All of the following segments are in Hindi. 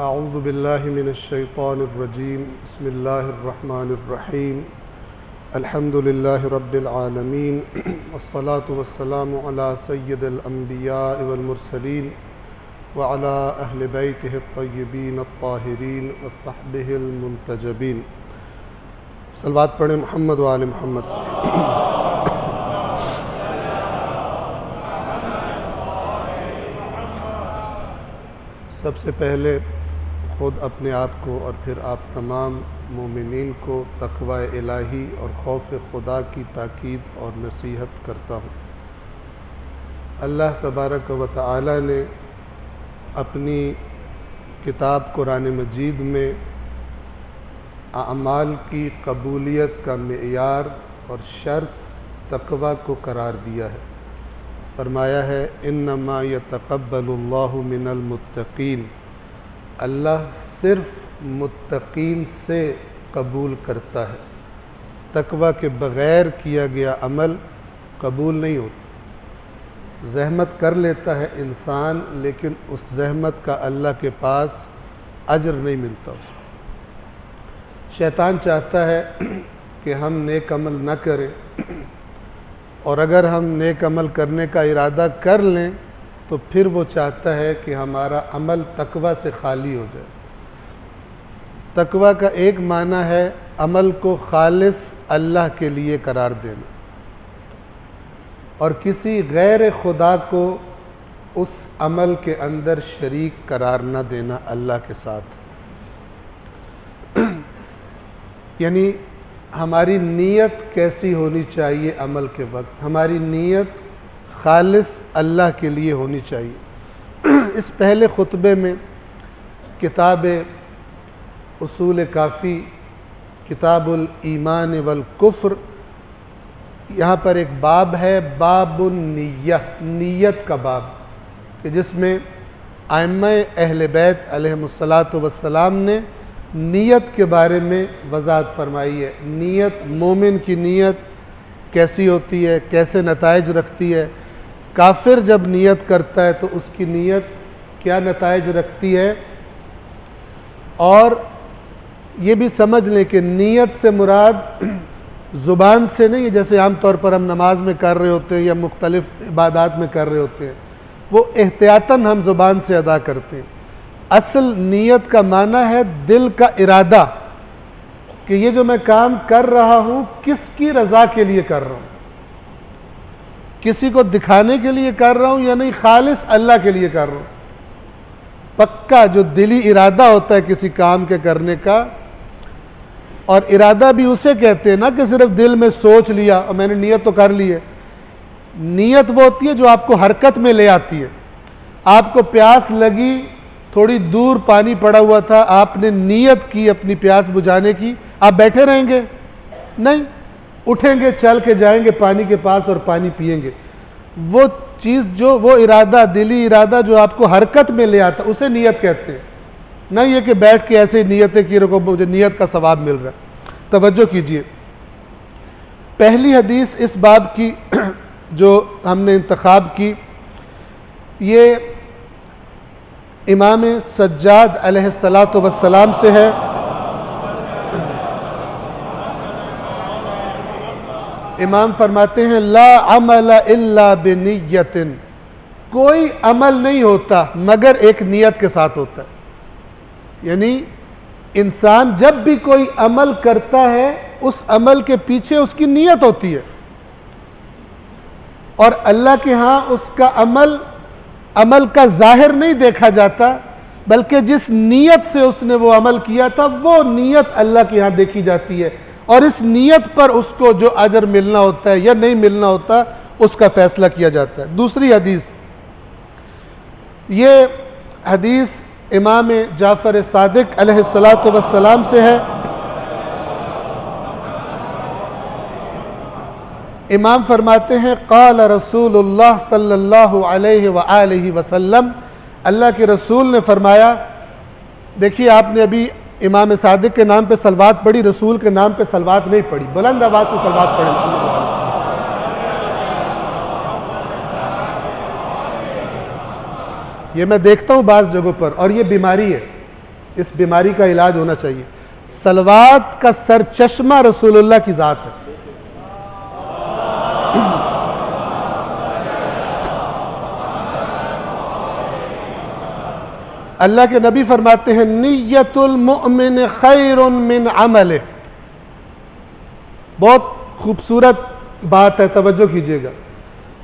अऊज़ु बिल्लाहि मिनश्शैतानिर्रजीम बिस्मिल्लाहिर्रहमानिर्रहीम अल्हम्दुलिल्लाहि रब्बिल आलमीन वस्सलातु वस्सलामु अला सय्यिदिल अंबिया वल मुरसलीन व अला अहलि बैतिहि अत्तय्यिबीन अत्ताहिरीन व सहबिहिल मुंतजबीन। सलवात पढ़ें मोहम्मद व आले मोहम्मद। सबसे पहले ख़ुद अपने आप को और फिर आप तमाम मोमिनीन को तक़वा इलाही और खौफ खुदा की ताकीद और नसीहत करता हूँ। अल्लाह तबारक व तआला ने अपनी किताब कुरान मजीद में अमाल की कबूलियत का मेयार और शर्त तक़वा को करार दिया है। फरमाया है इन्नमा यतक़ब्बलुल्लाहु मिनल मुत्तक़ीन, अल्लाह सिर्फ़ मुत्तक़ीन से कबूल करता है। तक़वा के बग़ैर किया गया अमल कबूल नहीं होता। ज़हमत कर लेता है इंसान, लेकिन उस ज़हमत का अल्लाह के पास अजर नहीं मिलता उसको। शैतान चाहता है कि हम नेक अमल न करें, और अगर हम नेक अमल करने का इरादा कर लें तो फिर वो चाहता है कि हमारा अमल तक़वा से खाली हो जाए। तक़वा का एक माना है अमल को खालिस अल्लाह के लिए करार देना और किसी गैर खुदा को उस अमल के अंदर शरीक करार न देना अल्लाह के साथ। यानी हमारी नीयत कैसी होनी चाहिए अमल के वक्त? हमारी नीयत खालिस अल्लाह के लिए होनी चाहिए। इस पहले खुतबे में किताब उसूल काफ़ी, किताबुल ईमान वल कुफ्र, यहाँ पर एक बाब है बाबुन निय्यह, नीयत का बाब, कि जिसमें आइम्मा अहले बैत अलैहिमुस्सलातु वस्सलाम ने नीयत के बारे में वज़ाहत फरमाई है। नीयत, मोमिन की नीयत कैसी होती है, कैसे नताइज रखती है। काफिर जब नीयत करता है तो उसकी नीयत क्या नताइज रखती है। और ये भी समझ लें कि नीयत से मुराद ज़ुबान से नहीं है, जैसे आम तौर पर हम नमाज में कर रहे होते हैं या मुख्तलिफ़ इबादात में कर रहे होते हैं, वो एहतियातन हम ज़ुबान से अदा करते हैं। असल नीयत का माना है दिल का इरादा, कि ये जो मैं काम कर रहा हूँ किसकी रज़ा के लिए कर रहा हूँ, किसी को दिखाने के लिए कर रहा हूँ या नहीं, खालिस अल्लाह के लिए कर रहा हूँ। पक्का जो दिली इरादा होता है किसी काम के करने का, और इरादा भी उसे कहते हैं ना कि सिर्फ दिल में सोच लिया और मैंने नीयत तो कर ली है। नीयत वो होती है जो आपको हरकत में ले आती है। आपको प्यास लगी, थोड़ी दूर पानी पड़ा हुआ था, आपने नीयत की अपनी प्यास बुझाने की, आप बैठे रहेंगे? नहीं, उठेंगे, चल के जाएंगे पानी के पास और पानी पिएंगे। वो चीज़ जो, वो इरादा, दिली इरादा जो आपको हरकत में ले आता, उसे नीयत कहते हैं। नहीं ये कि बैठ के ऐसे नीयतें की रखो मुझे नीयत का सवाब मिल रहा है। तवज्जो कीजिए, पहली हदीस इस बाब की जो हमने इंतखाब की, ये इमाम सज्जाद अलैहिस्सलातु वस्सलाम से है। इमाम फरमाते हैं ला अमल इल्ला बिनियतिन, कोई अमल नहीं होता मगर एक नीयत के साथ होता है। यानी इंसान जब भी कोई अमल करता है उस अमल के पीछे उसकी नीयत होती है, और अल्लाह के यहाँ उसका अमल का जाहिर नहीं देखा जाता, बल्कि जिस नीयत से उसने वो अमल किया था वो नीयत अल्लाह के यहाँ देखी जाती है, और इस नीयत पर उसको जो अजर मिलना होता है या नहीं मिलना होता उसका फैसला किया जाता है। दूसरी हदीस, ये हदीस इमाम जाफ़र सादिक अलैहिस्सलातु वस्सलाम से है। इमाम फरमाते हैं क़ाल रसूलुल्लाह सल्लल्लाहु अलैहि व आलिहि वसल्लम, अल्लाह के रसूल ने फरमाया। देखिए आपने अभी इमाम सादिक के नाम पे सलवात पढ़ी, रसूल के नाम पे सलवात नहीं पढ़ी। बुलंद आवाज़ से सलवात पढ़ें। ये मैं देखता हूँ बाज़ जगहों पर, और ये बीमारी है, इस बीमारी का इलाज होना चाहिए। सलवात का सर चश्मा रसूलुल्लाह की ज़ात है। अल्लाह के नबी फरमाते हैं नियतुल मुमिन खैरुन मिन अमले। बहुत खूबसूरत बात है, तवज्जो कीजिएगा।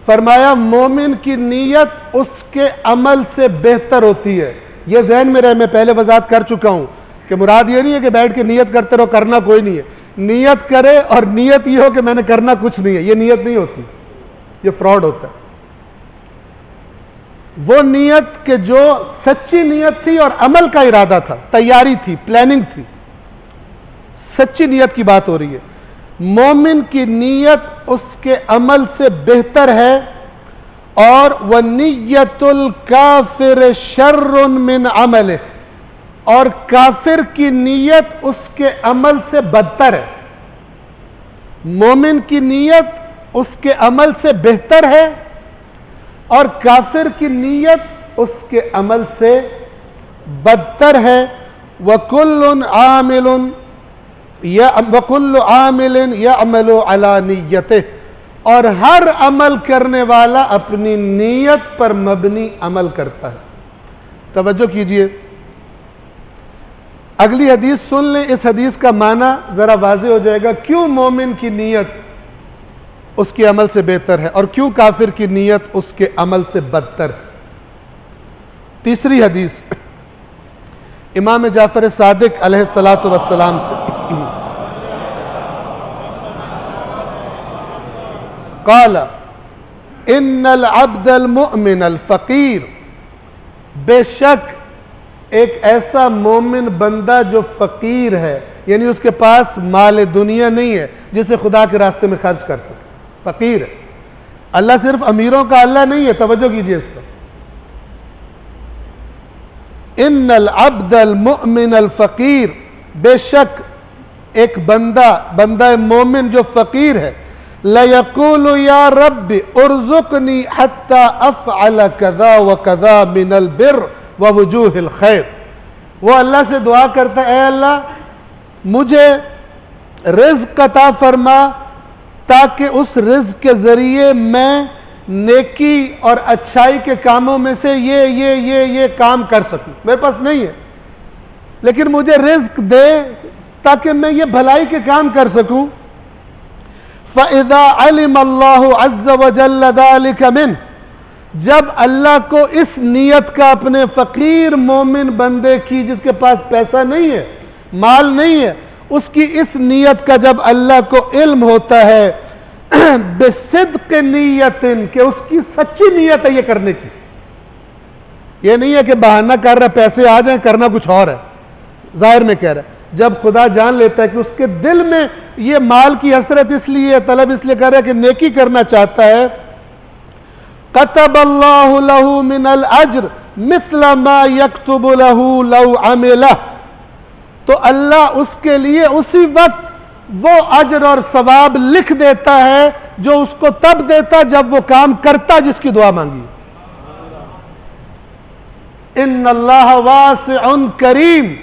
फरमाया मोमिन की नीयत उसके अमल से बेहतर होती है। यह जहन में रहे, मैं पहले वजाहत कर चुका हूं कि मुराद ये नहीं है कि बैठ के नियत करते रहो, करना कोई नहीं है। नियत करे और नियत ये हो कि मैंने करना कुछ नहीं है, ये नियत नहीं होती, ये फ्रॉड होता है। वो नियत के जो सच्ची नियत थी और अमल का इरादा था, तैयारी थी, प्लानिंग थी, सच्ची नियत की बात हो रही है। मोमिन की नियत उसके अमल से बेहतर है, और वह नियतुल काफिर शर्रुन मिन अमले, और काफिर की नियत उसके अमल से बदतर है। मोमिन की नियत उसके अमल से बेहतर है, और काफिर की नियत उसके अमल से बदतर है। वकुल्लुन आमिलुन वकुल्लु आमिलिन यअमलु अला नियतिह, और हर अमल करने वाला अपनी नीयत पर मबनी अमल करता है। तवज्जो कीजिए, अगली हदीस सुन लें, इस हदीस का माना जरा वाज़ेह हो जाएगा क्यों मोमिन की नीयत उसके अमल से बेहतर है और क्यों काफिर की नीयत उसके अमल से बदतर है। तीसरी हदीस इमाम जाफर सादिक अलैहिस्सलातु वस्सलाम से, क़ाल इन्नल अब्दल मुअमिनल फ़कीर, बेशक एक ऐसा मोमिन बंदा जो फ़कीर है, यानी उसके पास माल दुनिया नहीं है जिसे खुदा के रास्ते में खर्च कर सके, फ़कीर है। अल्लाह सिर्फ अमीरों का अल्लाह नहीं है, तवज्जो कीजिए इस पर। इन्नल अब्दल मुअमिनल फ़कीर, बेशक एक बंदा मोमिन जो फ़कीर है, लयक़ूलु या रब्बी उर्ज़ुक़नी हत्ता अफ़अल कज़ा व कज़ा मिनल बिर्र व वजूहिल खैर। वो अल्लाह से दुआ करता है, ऐ अल्लाह मुझे रिज़्क़ अता फरमा ताकि उस रिज़्क़ के ज़रिए मैं नेकी और अच्छाई के कामों में से ये काम कर सकूं। मेरे पास नहीं है, लेकिन मुझे रिज़्क़ दे ताकि मैं ये भलाई के काम कर सकूं। फ़इज़ा अलिम अल्लाहु अज़्ज़ व जल्ल ज़ालिका मिन, जब अल्लाह को इस नियत का अपने फ़कीर मोमिन बंदे की, जिसके पास पैसा नहीं है, माल नहीं है, उसकी इस नियत का जब अल्लाह को इल्म होता है बेसिद्क़ नियतिन, कि उसकी सच्ची नियत है ये करने की, ये नहीं है कि बहाना कर रहा है पैसे आ जाए, करना कुछ और है, जाहिर में कह रहा है। जब खुदा जान लेता है कि उसके दिल में ये माल की हसरत इसलिए, तलब इसलिए कर रहा है कि नेकी करना चाहता है, कतबल्लाहु लहू मिनल अज्र मिस्ल मा यक्तुबु लहू लौ अमिला, तो अल्लाह उसके लिए उसी वक्त वो अजर और सवाब लिख देता है जो उसको तब देता जब वो काम करता जिसकी दुआ मांगी। इन्नल्लाह वासिउन करीम,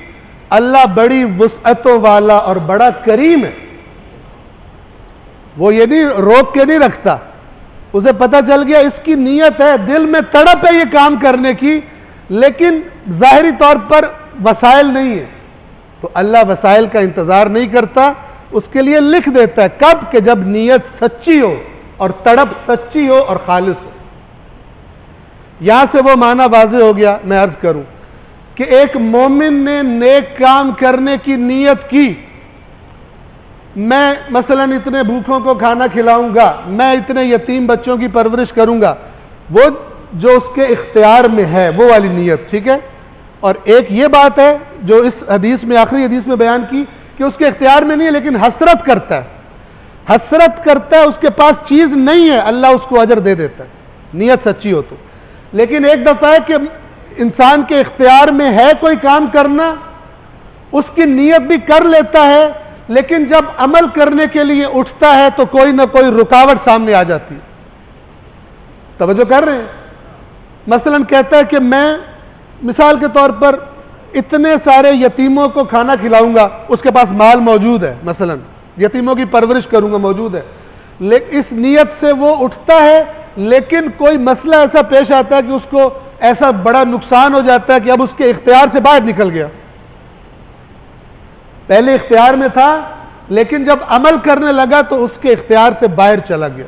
अल्लाह बड़ी वुसअतों वाला और बड़ा करीम है। वो ये नहीं रोक के नहीं रखता, उसे पता चल गया इसकी नीयत है, दिल में तड़प है ये काम करने की, लेकिन जाहिरी तौर पर वसाइल नहीं है, तो अल्लाह वसाइल का इंतजार नहीं करता, उसके लिए लिख देता है। कब? कि जब नीयत सच्ची हो और तड़प सच्ची हो और खालिस हो। यहां से वो माना वाज़ेह हो गया। मैं अर्ज करूं कि एक मोमिन ने नेक काम करने की नीयत की, मैं मसलन इतने भूखों को खाना खिलाऊंगा, मैं इतने यतीम बच्चों की परवरिश करूंगा, वो जो उसके इख्तियार में है वो वाली नीयत, ठीक है। और एक ये बात है जो इस हदीस में, आखिरी हदीस में बयान की, कि उसके इख्तियार में नहीं है लेकिन हसरत करता है, हसरत करता है, उसके पास चीज़ नहीं है, अल्लाह उसको अजर दे देता है, नीयत सच्ची हो तो। लेकिन एक दफ़ा है कि इंसान के इख्तियार में है कोई काम करना, उसकी नीयत भी कर लेता है, लेकिन जब अमल करने के लिए उठता है तो कोई ना कोई रुकावट सामने आ जाती है। तवज्जो कर रहे हैं? मसलन कहता है कि मैं मिसाल के तौर पर इतने सारे यतीमों को खाना खिलाऊंगा, उसके पास माल मौजूद है, मसलन यतीमों की परवरिश करूंगा मौजूद है, लेकिन इस नीयत से वो उठता है, लेकिन कोई मसला ऐसा पेश आता है कि उसको ऐसा बड़ा नुकसान हो जाता है कि अब उसके इख्तियार से बाहर निकल गया। पहले इख्तियार में था, लेकिन जब अमल करने लगा तो उसके इख्तियार से बाहर चला गया।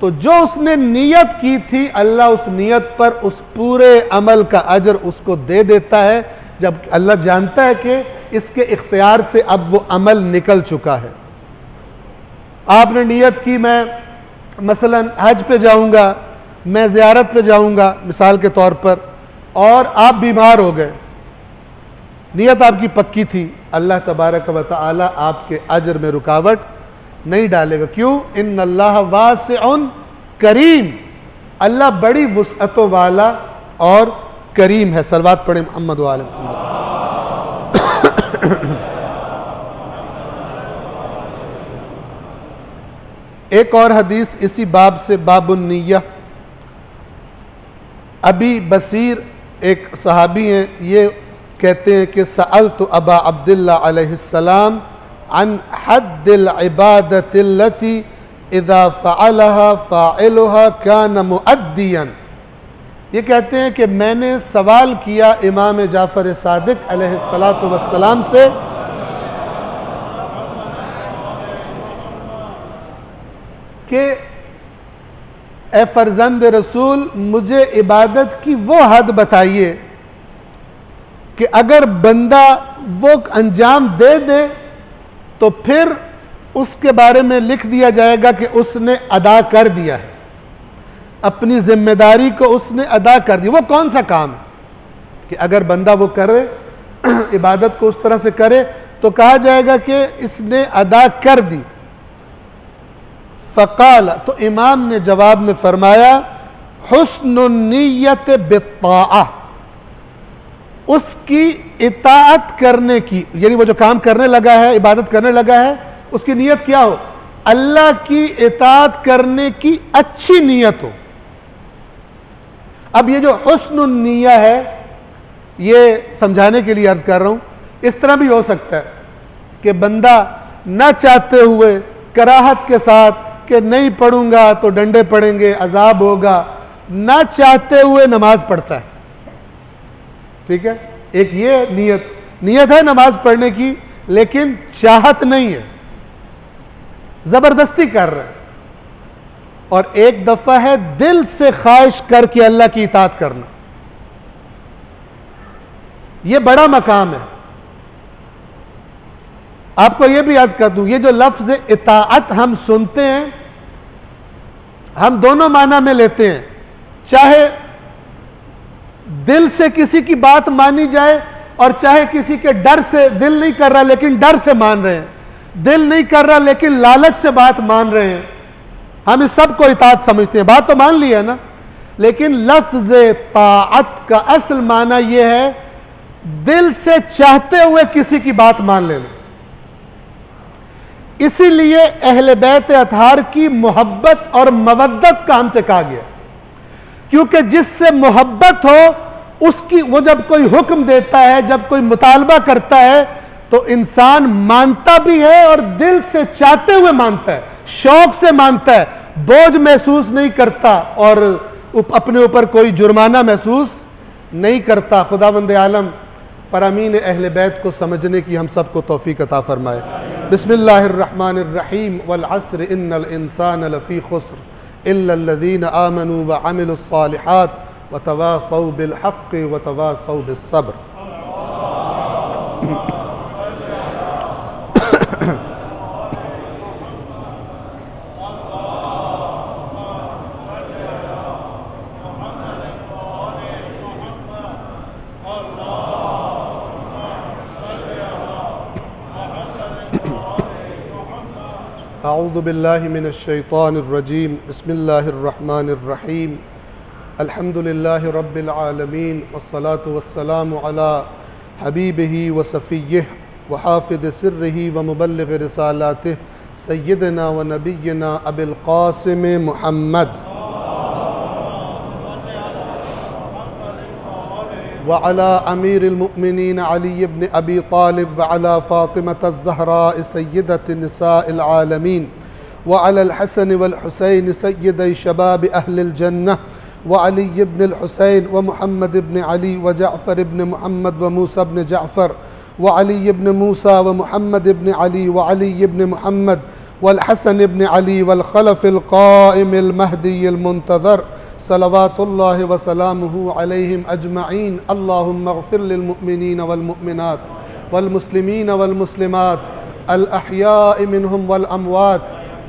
तो जो उसने नीयत की थी, अल्लाह उस नीयत पर उस पूरे अमल का अजर उसको दे देता है, जब अल्लाह जानता है कि इसके इख्तियार से अब वो अमल निकल चुका है। आपने नीयत की मैं मसलन हज पे जाऊंगा, मैं ज़ियारत पे जाऊंगा मिसाल के तौर पर, और आप बीमार हो गए, नीयत आपकी पक्की थी, अल्लाह तबारक व तआला आपके अजर में रुकावट नहीं डालेगा। क्यों? इन्नल्लाह वासिउन करीम, अल्लाह बड़ी वुसअतों वाला और करीम है। सलवात पढ़े मोहम्मद वाले मोहम्मद। एक और हदीस इसी बाब से, बाबुन निय्या। अबी बसीर एक सहाबी हैं, ये कहते हैं कि सअलतु अबा अब्दुल्लाह अलैहिस्सलाम अन हद्दिल इबादतिल्लती इज़ा फ़अलहा फ़ाइलुहा कान मुअद्दियन। ये कहते हैं कि मैंने सवाल किया इमाम जाफ़र सादिक अलैहिस्सलातु वस्सलाम से कि ए फर्जंद रसूल, मुझे इबादत की वो हद बताइए कि अगर बंदा वो अंजाम दे दे तो फिर उसके बारे में लिख दिया जाएगा कि उसने अदा कर दिया है, अपनी जिम्मेदारी को उसने अदा कर दिया। वो कौन सा काम है कि अगर बंदा वो करे, इबादत को उस तरह से करे, तो कहा जाएगा कि इसने अदा कर दी। फ़क़ाल, तो इमाम ने जवाब में फरमाया, हुस्नुन नियत बित्ताअह, उसकी इताअत करने की, यानी वो जो काम करने लगा है, इबादत करने लगा है, उसकी नीयत क्या हो? अल्लाह की इताअत करने की अच्छी नीयत हो। अब ये जो हुस्नुन निय्या है, ये समझाने के लिए अर्ज कर रहा हूं, इस तरह भी हो सकता है कि बंदा न चाहते हुए कराहत के साथ कि नहीं पढ़ूंगा तो डंडे पड़ेंगे, अजाब होगा, न चाहते हुए नमाज पढ़ता है। ठीक है, एक ये नीयत है नमाज पढ़ने की, लेकिन चाहत नहीं है, जबरदस्ती कर रहा है। और एक दफा है दिल से ख्वाहिश करके अल्लाह की इताअत करना, यह बड़ा मकाम है। आपको यह भी याद कर दूं, ये जो लफ्ज इताअत हम सुनते हैं, हम दोनों माना में लेते हैं। चाहे दिल से किसी की बात मानी जाए, और चाहे किसी के डर से, दिल नहीं कर रहा लेकिन डर से मान रहे हैं, दिल नहीं कर रहा लेकिन लालच से बात मान रहे हैं, हम इस सब को इताअत समझते हैं। बात तो मान ली है ना, लेकिन लफ्ज ताअत का असल माना यह है दिल से चाहते हुए किसी की बात मान लेना। इसीलिए अहले बैत अतहार की मोहब्बत और मवद्दत का हमसे कहा गया, क्योंकि जिससे मोहब्बत हो उसकी, वो जब कोई हुक्म देता है, जब कोई मुतालबा करता है, तो इंसान मानता भी है और दिल से चाहते हुए मानता है, शौक से मानता है, बोझ महसूस नहीं करता और अपने ऊपर कोई जुर्माना महसूस नहीं करता। खुदावंद आलम फरामीन अहले बैत को समझने की हम सबको तौफीक अता फरमाए। बिस्मिल्लाहिर्रहमानिर्रहीम, वल अस्र इन्नल इंसान लफ़ी खुस्र इल्लल्लज़ीना आमनू व अमिलुस्सालिहात व तवासौ बिल हक़्क़ि व तवासौ बिस्सब्र। अऊज़ु बिल्लाहि मिनश शैतानिर रजीम, बिस्मिल्लाहिर्रहमानिर्रहीम, अल्हम्दुलिल्लाहि रब्बिल आलमीन, वस्सलातु वस्सलामु अला हबीबिही व सफ़िय्यिह व हाफ़िज़ सिर्रिही व मुबल्लिग़ रिसालातिह सय्यिदना व नबिय्यना अबिल क़ासिम मुहम्मद व अला अमीरुल मुमिनीन अली इब्न अबी तालिब व अला फ़ातिमत ज़हरा सय्यदत निसाइल आलमीन व अलल हसन वल हुसैन सय्यदै शबाब अहलिल जन्नह व अली इब्न हुसैन व मुहम्मद इब्न अली व जाफ़र इब्न मुहम्मद व मूसा इब्न जाफ़र व अली इब्न मूसा व मुहम्मद इब्न अली व अली इब्न मुहम्मद वल हसन इब्न अली वल खलफ़िल क़ाइमिल महदील मुंतज़र सलवातुल्लाहि व सलामुहु अलैहिम अजमईन। अल्लाहुम्मा अग़फ़िर लिल मुमिनीन वल मुमिनात वल मुस्लिमीन वल मुस्लिमात अल अहयाइ मिनहुम वल अमवात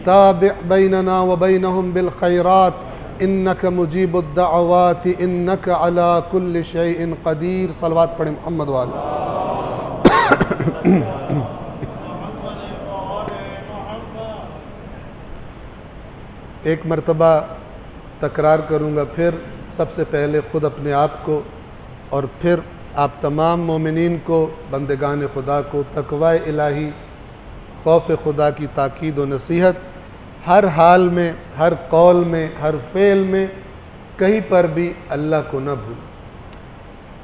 ताबि' बैनना व बैनहुम बिल खैरात इन्नका मुजीबुद दअवात इन्नका अला कुल्लि शैइन क़दीर। सलवात पढ़ें मोहम्मद वाले। एक मरतबा तकरार करूँगा, फिर सबसे पहले ख़ुद अपने आप को और फिर आप तमाम मोमिनीन को, बंदगान खुदा को तक़वा इलाही, खौफ खुदा की ताकीद व नसीहत हर हाल में, हर कौल में, हर फ़ेल में, कहीं पर भी अल्लाह को न भूल।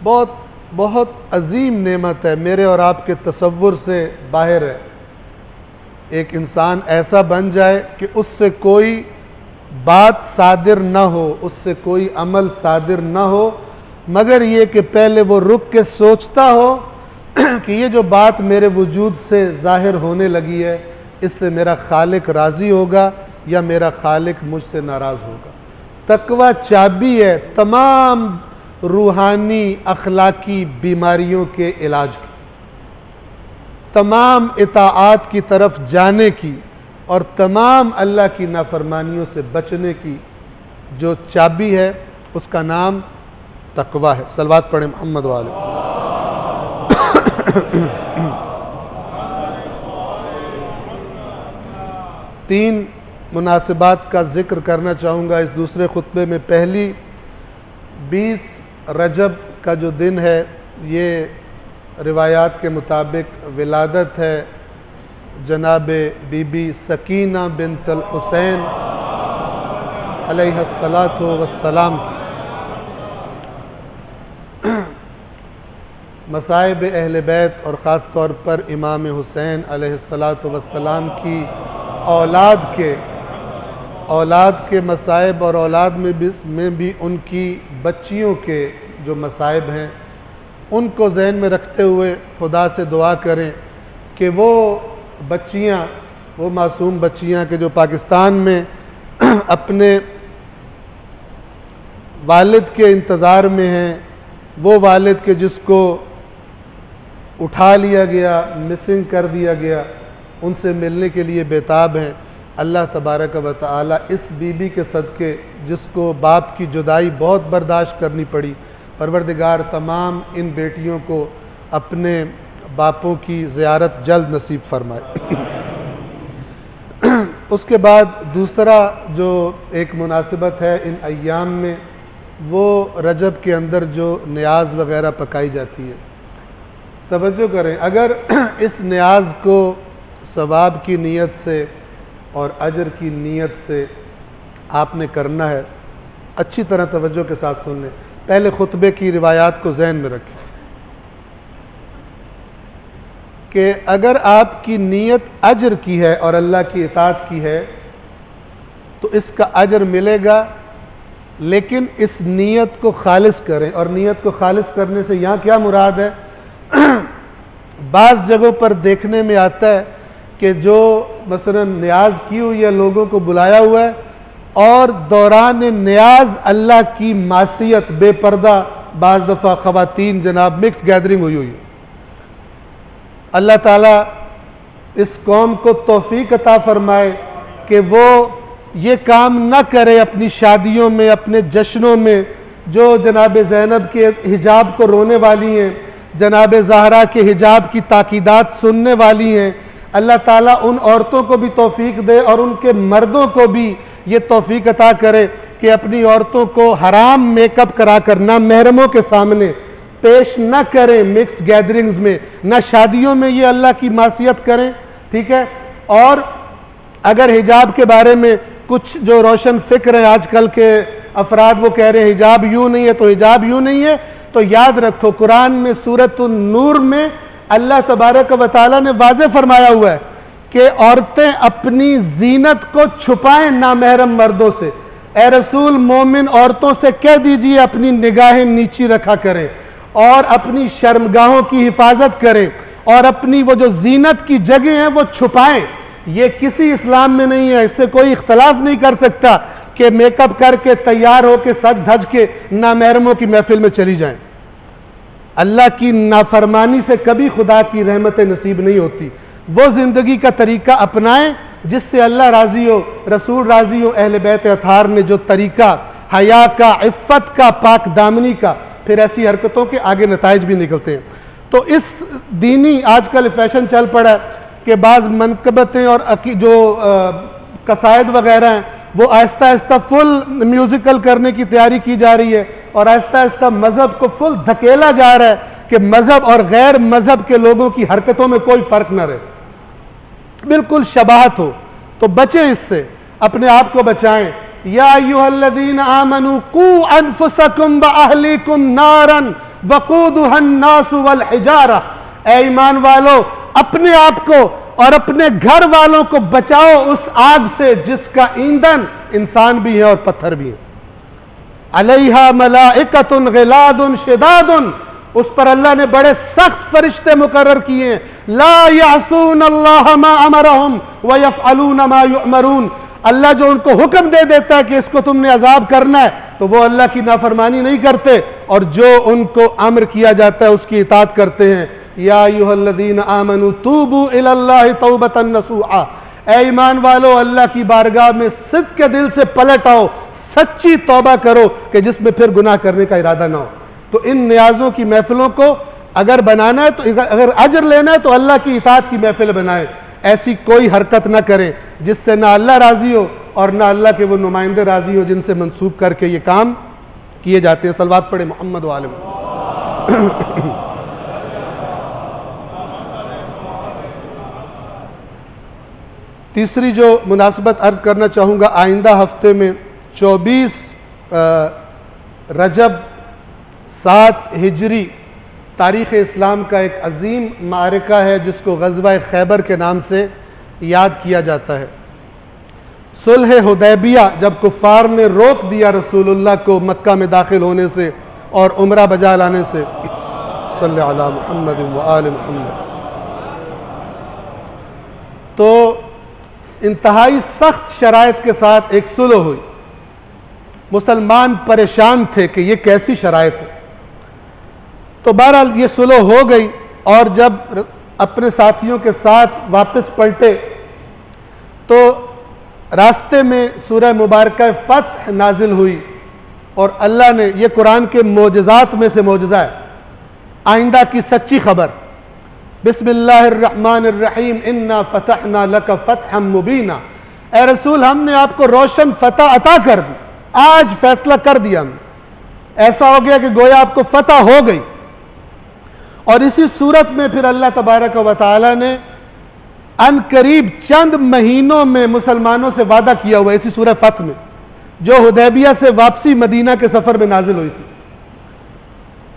बहुत बहुत अजीम नेमत है, मेरे और आपके तसव्वुर से बाहर है। एक इंसान ऐसा बन जाए कि उससे कोई बात सादिर न हो, उससे कोई अमल सादिर न हो, मगर ये कि पहले वो रुक के सोचता हो कि ये जो बात मेरे वजूद से ज़ाहिर होने लगी है, इससे मेरा खालिक राज़ी होगा या मेरा खालिक मुझसे नाराज़ होगा। तक़वा चाबी है तमाम रूहानी अखलाकी बीमारियों के इलाज की, तमाम इताआत की तरफ जाने की और तमाम अल्लाह की नाफरमानियों से बचने की जो चाबी है उसका नाम तक़वा है। सलवात पढ़ें मोहम्मद वाले। तीन मुनासिबात का ज़िक्र करना चाहूँगा इस दूसरे खुतबे में। पहली, 20 रजब का जो दिन है, ये रिवायात के मुताबिक विलादत है जनाब बीबी सकीना बिन्तुल हुसैन अलैहिस्सलातु वस्सलाम की। मसाइब अहले बैत और ख़ास तौर पर इमाम हुसैन अलैहिस्सलातु वस्सलाम की औलाद के मसाइब और औलाद में भी उनकी बच्चियों के जो मसाइब हैं, उनको ज़हन में रखते हुए खुदा से दुआ करें कि वो बच्चियाँ, वो मासूम बच्चियाँ के जो पाकिस्तान में अपने वालिद के इंतज़ार में हैं, वो वालिद के जिसको उठा लिया गया, मिसिंग कर दिया गया, उनसे मिलने के लिए बेताब हैं। अल्लाह तबारक व तआला इस बीबी के सदक़े, जिसको बाप की जुदाई बहुत बर्दाश्त करनी पड़ी, परवरदिगार तमाम इन बेटियों को अपने बापों की ज़ियारत जल्द नसीब फरमाए। उसके बाद दूसरा जो एक मुनासिबत है इन अय्याम में, वो रजब के अंदर जो नियाज़ वग़ैरह पकाई जाती है, तवज्जो करें। अगर इस नियाज़ को सवाब की नीयत से और अजर की नीयत से आपने करना है, अच्छी तरह तवज्जो के साथ सुन लें। पहले खुतबे की रिवायात को ज़हन में रखें कि अगर आपकी नीयत अजर की है और अल्लाह की इताअत की है तो इसका अजर मिलेगा, लेकिन इस नीयत को खालिस करें। और नीयत को खालिस करने से यहाँ क्या मुराद है? बाज़ जगहों पर देखने में आता है कि जो मसलन न्याज की हुई है, लोगों को बुलाया हुआ है और दौरान न्याज अल्लाह की मासियत बेपर्दा, बाज़ दफ़ा ख़वातीन जनाब मिक्स गैदरिंग हुई है। अल्लाह ताला इस कौम को तौफ़ीक अता फ़रमाए कि वो ये काम न करे अपनी शादियों में, अपने जश्नों में, जो जनाब ज़ैनब के हिजाब को रोने वाली हैं, जनाब ज़हरा के हिजाब की ताकीदात सुनने वाली हैं। अल्लाह ताला उन औरतों को भी तौफ़ीक दे और उनके मर्दों को भी ये तौफ़ीक अता करे कि अपनी औरतों को हराम मेकअप करा कर ना महरमों के सामने पेश न करें, मिक्स गैदरिंग्स में, न शादियों में ये अल्लाह की मासियत करें। ठीक है। और अगर हिजाब के बारे में कुछ जो रोशन फ़िक्र हैं आजकल के अफराद वो कह रहे हैं हिजाब यूं नहीं है तो हिजाब यूं नहीं है, तो याद रखो कुरान में सूरत नूर में अल्लाह तबारक व तआला ने वाज़ेह फरमाया हुआ है कि औरतें अपनी जीनत को छुपाएं नामहरम मर्दों से। ए रसूल, मोमिन औरतों से कह दीजिए अपनी निगाहें नीची रखा करें और अपनी शर्मगाहों की हिफाजत करें और अपनी वो जो जीनत की जगह हैं वो छुपाएं। ये किसी इस्लाम में नहीं है, इससे कोई इख्तलाफ नहीं कर सकता कि मेकअप करके तैयार होकर सज धज के नामहरमों की महफिल में चली जाएं। अल्लाह की नाफरमानी से कभी खुदा की रहमत नसीब नहीं होती। वो ज़िंदगी का तरीका अपनाएं जिससे अल्लाह राज़ी हो, रसूल राज़ी हो। अहले बैत अताहार ने जो तरीका हया का, इफ़्फ़त का, पाक दामनी का, फिर ऐसी हरकतों के आगे नताइज भी निकलते हैं। तो इस दीनी आजकल फैशन चल पड़ा है कि बाज़ मनकबतें और जो कसायद वगैरह हैं वो आहिस्ता आहिस्ता फुल म्यूज़िकल करने की तैयारी की जा रही है और आहिस्ता आहिस्ता मज़हब को फुल धकेला जा रहा है कि मज़हब और गैर मज़हब के लोगों की हरकतों में कोई फ़र्क न रहे, बिल्कुल शबाहत हो। तो बचें इससे, अपने आप को बचाएं। या अय्युहल्लज़ीना आमनू कू अनफुसकुम व अहलीकुम नारन वक़ूदुहा अन्नासु वल हिजारा। ऐ ईमान वालो, अपने आप को और अपने घर वालों को बचाओ उस आग से जिसका ईंधन इंसान भी है और पत्थर भी है। अलैहा मलाइकतुन गिलादुन शिदादुन, उस पर अल्लाह ने बड़े सख्त फरिश्ते मुकर्रर किए हैं। ला यासून अल्लाह मा अमरहुम व यफ़अलून मा युअमरून। अल्लाह जो उनको हुक्म दे देता है कि इसको तुमने अजाब करना है तो वो अल्लाह की नाफरमानी नहीं करते और जो उनको अम्र किया जाता है उसकी इताअत करते हैं। या अय्युहल्लज़ीना आमनू तूबू इलल्लाहि तौबतन नसूहा। ऐ ईमान वालो, अल्लाह की बारगाह में सिद्क़ के दिल से पलट आओ, सच्ची तौबा करो कि जिसमें फिर गुनाह करने का इरादा ना हो। तो इन न्याजों की महफिलों को अगर बनाना है, तो अगर अजर लेना है तो अल्लाह की इताअत की महफिल बनाए। ऐसी कोई हरकत ना करें जिससे ना अल्लाह राज़ी हो और ना अल्लाह के वो नुमाइंदे राज़ी हो जिनसे मंसूब करके ये काम किए जाते हैं। सलवात पढ़े मोहम्मद व आले मोहम्मद। तीसरी जो मुनासबत अर्ज़ करना चाहूँगा, आइंदा हफ्ते में 24 रजब 7 हिजरी तारीख़ इस्लाम का एक अजीम मारिका है जिसको ग़ज़वा खैबर के नाम से याद किया जाता है। सुलह हुदैबिया, जब कुफ़ार ने रोक दिया रसूलुल्लाह को मक्का में दाखिल होने से और उम्रा बजा लाने से। सल्लल्लाहु अला मुहम्मद व आले मुहम्मद। तो इंतहाई सख्त शराइत के साथ एक सुलह हुई। मुसलमान परेशान थे कि ये कैसी शराइत है। तो बहरहाल ये सुलह हो गई और जब अपने साथियों के साथ वापस पलटे तो रास्ते में सूरह मुबारका फ़तह नाजिल हुई और अल्लाह ने, ये कुरान के मोजज़ात में से मोजज़ा है, आइंदा की सच्ची खबर। बिस्मिल्लाहिर्रहमानिर्रहीम इन्ना फ़तहना लका फ़तहम मुबीना। ए रसूल, हमने आपको रोशन फ़तह अता कर दी, आज फैसला कर दिया हमने। ऐसा हो गया कि गोया आपको फ़तह हो गई। और इसी सूरत में फिर अल्लाह तबारक व तआला ने अन करीब चंद महीनों में मुसलमानों से वादा किया हुआ, इसी सूरह फ़तह में, जो हुदैबिया से वापसी मदीना के सफ़र में नाजिल हुई थी।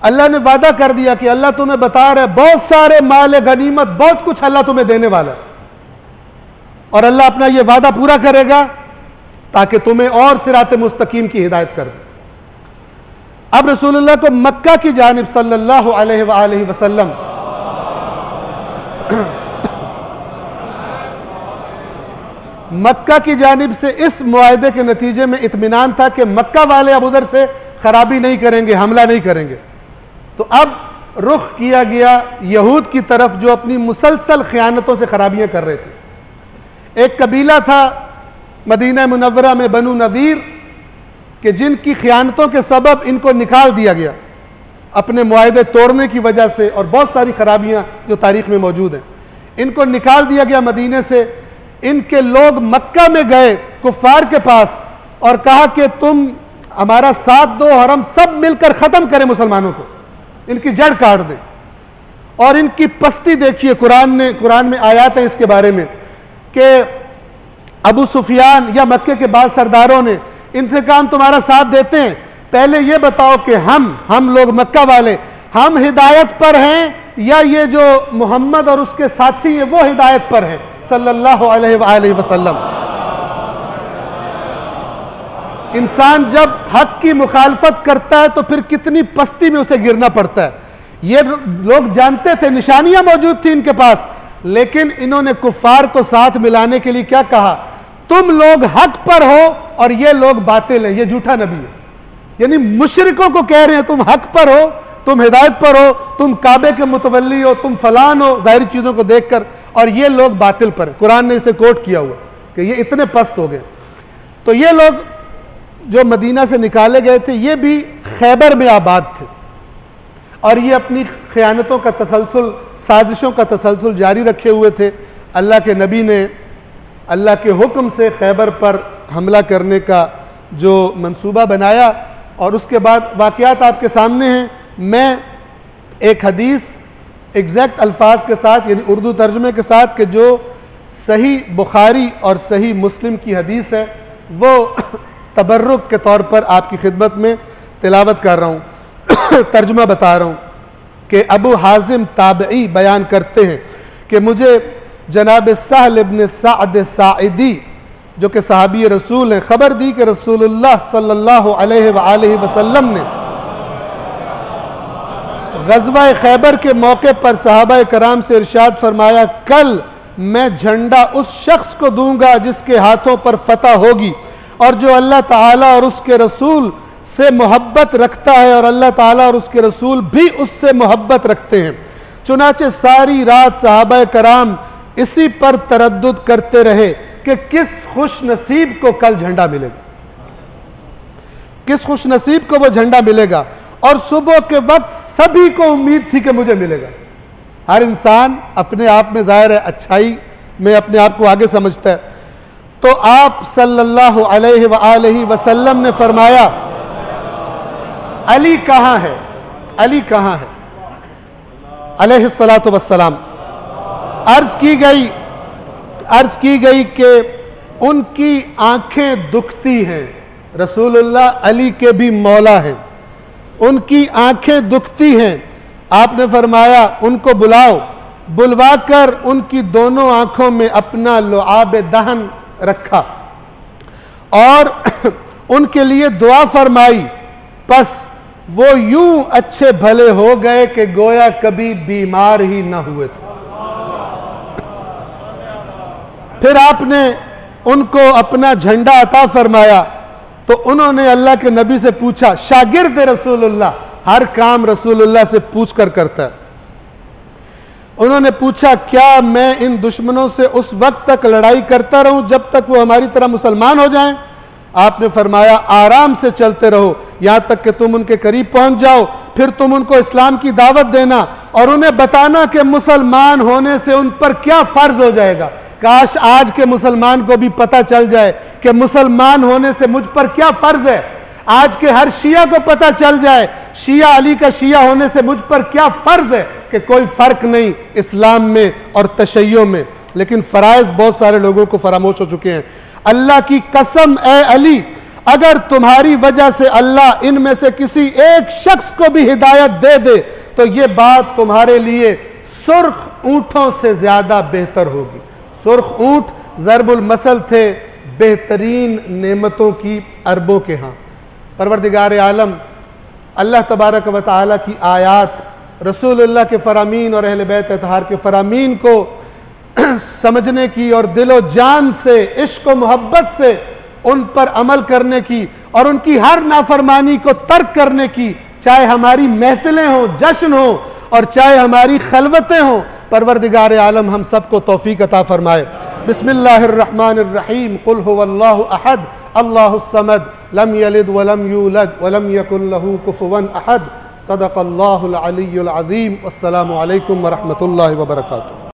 अल्लाह ने वादा कर दिया कि अल्लाह तुम्हें बता रहा है बहुत सारे माल गनीमत, बहुत कुछ अल्लाह तुम्हें देने वाला है और अल्लाह अपना यह वादा पूरा करेगा ताकि तुम्हें और सिरात मुस्तकीम की हिदायत कर दे। अब रसूलुल्लाह को मक्का की जानिब सल्लल्लाहु अलैहि वसल्लम मक्का की जानिब से इस मुआहदे के नतीजे में इत्मीनान था कि मक्का वाले अब उधर से खराबी नहीं करेंगे, हमला नहीं करेंगे। तो अब रुख किया गया यहूद की तरफ जो अपनी मुसलसल ख़यानतों से खराबियां कर रहे थे। एक कबीला था मदीना मुनव्वरा में बनु नज़ीर कि जिनकी ख़यानतों के सबब इनको निकाल दिया गया अपने मुआहदे तोड़ने की वजह से, और बहुत सारी खराबियां जो तारीख़ में मौजूद हैं। इनको निकाल दिया गया मदीने से। इनके लोग मक्का में गए कुफ़ार के पास और कहा कि तुम हमारा साथ दो और हम सब मिलकर ख़त्म करें मुसलमानों को, इनकी जड़ काट दें। और इनकी पस्ती देखिए, कुरान में आयात है इसके बारे में कि अबू सुफियान या मक्के के बाद सरदारों ने इनसे काम तुम्हारा साथ देते हैं, पहले ये बताओ कि हम लोग मक्का वाले, हम हिदायत पर हैं या ये जो मोहम्मद और उसके साथी हैं वो हिदायत पर हैं सल्लल्लाहु अलैहि वसल्लम। इंसान जब हक की मुखालफत करता है तो फिर कितनी पस्ती में उसे गिरना पड़ता है। ये लोग जानते थे, निशानियां मौजूद थी इनके पास, लेकिन इन्होंने कुफ्फार को साथ मिलाने के लिए क्या कहा, तुम लोग हक पर हो और ये लोग बातिल हैं, ये झूठा नबी है। यानी मुशरिकों को कह रहे हैं तुम हक पर हो, तुम हिदायत पर हो, तुम काबे के मुतवल्ली हो, तुम फलान हो, जाहिर चीजों को देखकर, और ये लोग बातिल पर है। कुरान ने इसे कोट किया हुआ कि ये इतने पस्त हो गए। तो ये लोग जो मदीना से निकाले गए थे ये भी खैबर में आबाद थे और ये अपनी खयानतों का तसलसल, साजिशों का तसलसल जारी रखे हुए थे। अल्लाह के नबी ने अल्लाह के हुक्म से खैबर पर हमला करने का जो मंसूबा बनाया और उसके बाद वाक़यात आपके सामने हैं। मैं एक हदीस एग्जैक्ट अल्फाज के साथ यानी उर्दू तर्जुमे के साथ कि जो सही बुखारी और सही मुस्लिम की हदीस है वो तबर्रुक के तौर पर आपकी खिदमत में तिलावत कर रहा हूँ, तर्जुमा बता रहा हूँ कि अबू हाजिम ताबई बयान करते हैं कि मुझे जनाब सहल इब्न साद साइदी जो कि सहाबी रसूल हैं ख़बर दी कि रसूलुल्लाह सल्लल्लाहु अलैहि वसल्लम ने ग़ज़वा खैबर के मौके पर सहाबा कराम से इरशाद फरमाया, कल मैं झंडा उस शख्स को दूंगा जिसके हाथों पर फतह होगी और जो अल्लाह ताला और उसके रसूल से मोहब्बत रखता है और अल्लाह ताला और उसके रसूल भी उससे मोहब्बत रखते हैं। चुनाचे सारी रात सहाबा कराम इसी पर तरद्दुद करते रहे कि किस खुश नसीब को कल झंडा मिलेगा, किस खुश नसीब को वो झंडा मिलेगा। और सुबह के वक्त सभी को उम्मीद थी कि मुझे मिलेगा। हर इंसान अपने आप में ज़ाहिर है अच्छाई में अपने आप को आगे समझता है। तो आप सल्लल्लाहु अलैहि वसल्लम ने फरमाया, अली कहाँ है, अली कहाँ है अलैहिस्सलातु वस्सलाम। अर्ज की गई कि उनकी आंखें दुखती हैं, रसूलुल्लाह अली के भी मौला हैं, उनकी आंखें दुखती हैं। आपने फरमाया उनको बुलाओ, बुलवाकर उनकी दोनों आंखों में अपना लुआब दहन रखा और उनके लिए दुआ फरमाई। बस वो यूं अच्छे भले हो गए कि गोया कभी बीमार ही ना हुए थे। फिर आपने उनको अपना झंडा अता फरमाया तो उन्होंने अल्लाह के नबी से पूछा, शागिर्द रसूलुल्लाह हर काम रसूलुल्लाह से पूछ कर करता है। उन्होंने पूछा, क्या मैं इन दुश्मनों से उस वक्त तक लड़ाई करता रहूं जब तक वो हमारी तरह मुसलमान हो जाएं? आपने फरमाया, आराम से चलते रहो यहां तक कि तुम उनके करीब पहुंच जाओ, फिर तुम उनको इस्लाम की दावत देना और उन्हें बताना कि मुसलमान होने से उन पर क्या फर्ज हो जाएगा। काश आज के मुसलमान को भी पता चल जाए कि मुसलमान होने से मुझ पर क्या फर्ज है। आज के हर शिया को पता चल जाए शिया अली का शिया होने से मुझ पर क्या फर्ज है कि कोई फर्क नहीं इस्लाम में और तशय्यो में। लेकिन फराइज बहुत सारे लोगों को फरामोश हो चुके हैं। अल्लाह की कसम ए अली, अगर तुम्हारी वजह से अल्लाह इनमें से किसी एक शख्स को भी हिदायत दे दे तो ये बात तुम्हारे लिए सुर्ख ऊंटों से ज्यादा बेहतर होगी। सुर्ख ऊंट ज़रबुल मसल थे बेहतरीन नेमतों की अरबों के यहाँ। परवरदिगार आलम अल्लाह तबारक व तआला की आयात, रसूलुल्लाह के फरामीन और अहले बैत अतहार के फरामीन को समझने की और दिलो जान से इश्क व मोहब्बत से उन पर अमल करने की और उनकी हर नाफरमानी को तर्क करने की, चाहे हमारी महफिलें हों, जश्न हो और चाहे हमारी खलवतें हों। परवरदिगार आलम हम सबको तौफीक अता फरमाए। बिस्मिल्लाहिर्रहमानिर्रहीम। कुल हुवल्लाहु अहद अल्लाहुस समद लम यलिद वलम यूलद वलम यकुल लहू कुफुवन अहद। सदक़ल्लाहुल अलियुल अज़ीम। अस्सलामु अलैकुम व रहमतुल्लाहि व बरकातुहू।